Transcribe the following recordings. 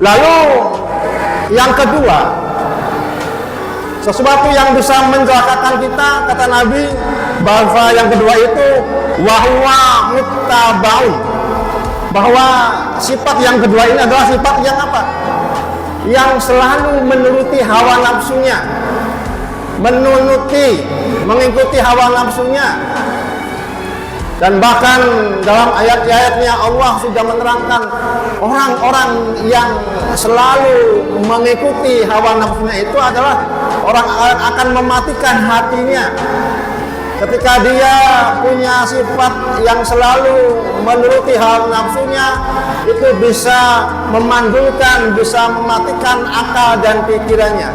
Lalu yang kedua, sesuatu yang bisa mencelakakan kita, kata Nabi, bahwa yang kedua itu wahwa muttabaun, bahwa sifat yang kedua ini adalah sifat yang apa? Yang selalu menuruti hawa nafsunya, mengikuti hawa nafsunya. Dan bahkan dalam ayat-ayatnya Allah sudah menerangkan orang-orang yang selalu mengikuti hawa nafsunya itu adalah orang akan mematikan hatinya. Ketika dia punya sifat yang selalu menuruti hawa nafsunya, itu bisa memandulkan, bisa mematikan akal dan pikirannya.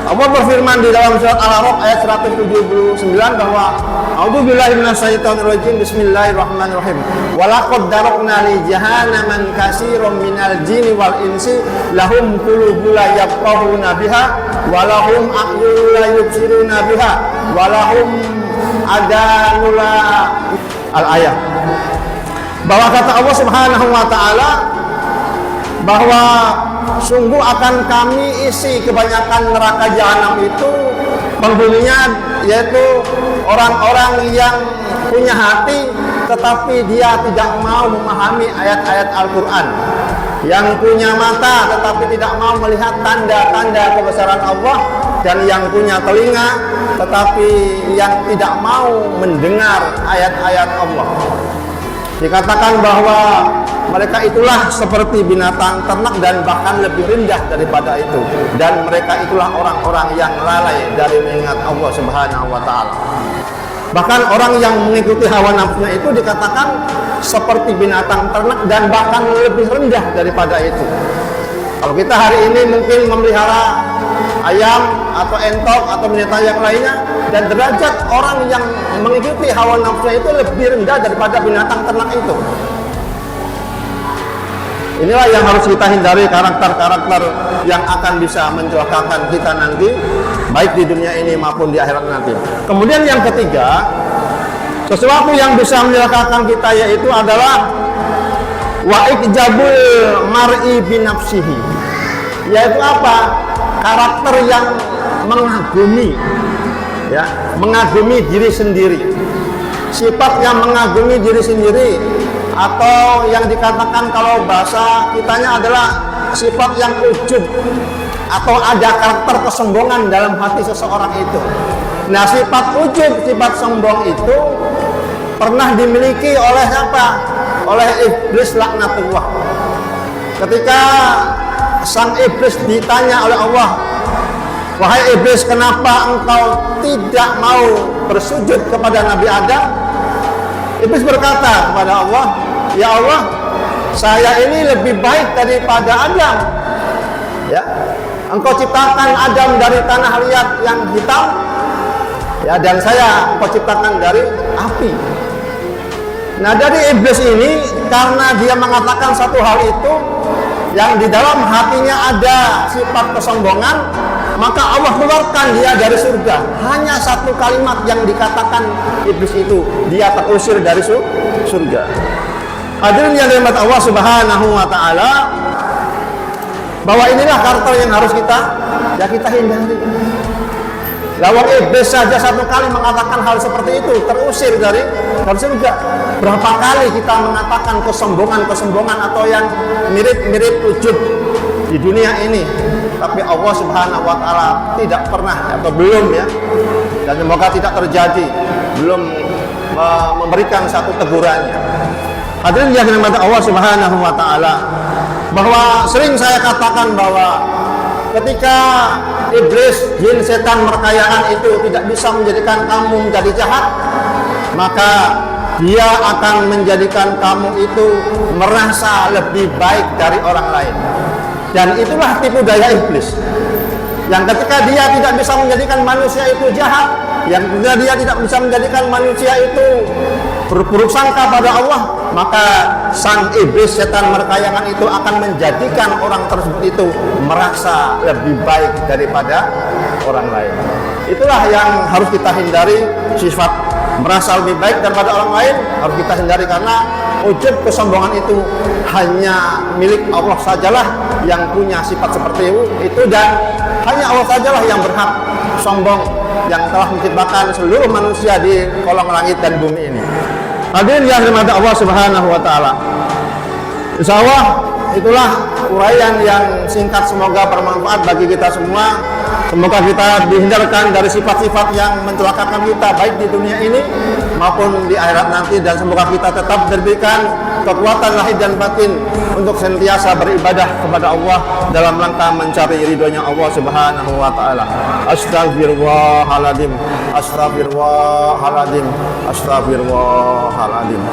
Allah berfirman di dalam surat Al-A'raf ayat 179 bahwa A'udzubillahi minasyaitonirrajim, bismillahirrahmanirrahim. Walaqad darabna li jahannaman katsiran minal jinni wal insi lahum qulubun la yafqahuna biha wa lahum a'yunun la yubsiruna biha wa lahum adanun la al-ayat. Bahwa kata Allah Subhanahu wa taala bahwa sungguh akan kami isi kebanyakan neraka jahanam itu penghuninya, yaitu orang-orang yang punya hati tetapi dia tidak mau memahami ayat-ayat Al-Quran, yang punya mata tetapi tidak mau melihat tanda-tanda kebesaran Allah, dan yang punya telinga tetapi yang tidak mau mendengar ayat-ayat Allah. Dikatakan bahwa mereka itulah seperti binatang ternak dan bahkan lebih rendah daripada itu, dan mereka itulah orang-orang yang lalai dari mengingat Allah Subhanahu wa taala. Bahkan orang yang mengikuti hawa nafsunya itu dikatakan seperti binatang ternak dan bahkan lebih rendah daripada itu. Kalau kita hari ini mungkin memelihara ayam atau entok atau binatang yang lainnya, dan derajat orang yang mengikuti hawa nafsunya itu lebih rendah daripada binatang ternak itu. Inilah yang harus kita hindari, karakter-karakter yang akan bisa mencelakakan kita nanti, baik di dunia ini maupun di akhirat nanti. Kemudian yang ketiga, sesuatu yang bisa mencelakakan kita yaitu adalah wa ikjabul mar'i binafsihi, yaitu apa? Karakter yang mengagumi, ya, mengagumi diri sendiri. Sifat yang mengagumi diri sendiri, atau yang dikatakan kalau bahasa kitanya adalah sifat yang ujub, atau ada karakter kesombongan dalam hati seseorang itu. Nah, sifat ujub, sifat sombong itu pernah dimiliki oleh siapa? Oleh iblis laknatullah. Ketika sang iblis ditanya oleh Allah, wahai iblis, kenapa engkau tidak mau bersujud kepada Nabi Adam? Iblis berkata kepada Allah, ya Allah, saya ini lebih baik daripada Adam. Ya, engkau ciptakan Adam dari tanah liat yang hitam, ya, dan saya engkau ciptakan dari api. Nah, dari iblis ini, karena dia mengatakan satu hal itu, yang di dalam hatinya ada sifat kesombongan, maka Allah keluarkan dia dari surga. Hanya satu kalimat yang dikatakan iblis itu, dia terusir dari surga. Hadirin yang dirahmati Allah Subhanahu wa taala, bahwa inilah karakter yang harus kita hindari. Lawang iblis saja satu kali mengatakan hal seperti itu, terusir dari surga. Berapa kali kita mengatakan kesombongan atau yang mirip-mirip ujub di dunia ini, tapi Allah Subhanahu wa taala tidak pernah, atau belum, ya, dan semoga tidak terjadi, belum memberikan satu tegurannya. Hadirin yang dirahmati Allah Subhanahu wa taala, bahwa sering saya katakan bahwa ketika iblis, jin, setan, merkayaan itu tidak bisa menjadikan kamu menjadi jahat, maka dia akan menjadikan kamu itu merasa lebih baik dari orang lain. Dan itulah tipu daya iblis, yang ketika dia tidak bisa menjadikan manusia itu jahat, yang ketika dia tidak bisa menjadikan manusia itu berburuk sangka pada Allah, maka sang iblis, setan, merkayangan itu akan menjadikan orang tersebut itu merasa lebih baik daripada orang lain. Itulah yang harus kita hindari, sifat merasa lebih baik daripada orang lain harus kita hindari, karena ujub kesombongan itu hanya milik Allah sajalah yang punya sifat seperti itu, dan hanya Allah sajalah yang berhak sombong, yang telah menciptakan seluruh manusia di kolong langit dan bumi ini. Hadirin yang dirahmati Allah Subhanahu wa taala. Insyaallah itulah uraian yang singkat, semoga bermanfaat bagi kita semua. Semoga kita dihindarkan dari sifat-sifat yang mencelakakan kita baik di dunia ini maupun di akhirat nanti, dan semoga kita tetap diberikan kekuatan lahir dan batin untuk senantiasa beribadah kepada Allah dalam rangka mencari ridhonya Allah Subhanahu wa taala. Astagfirullahaladzim, astagfirullahaladzim, astagfirullahaladzim.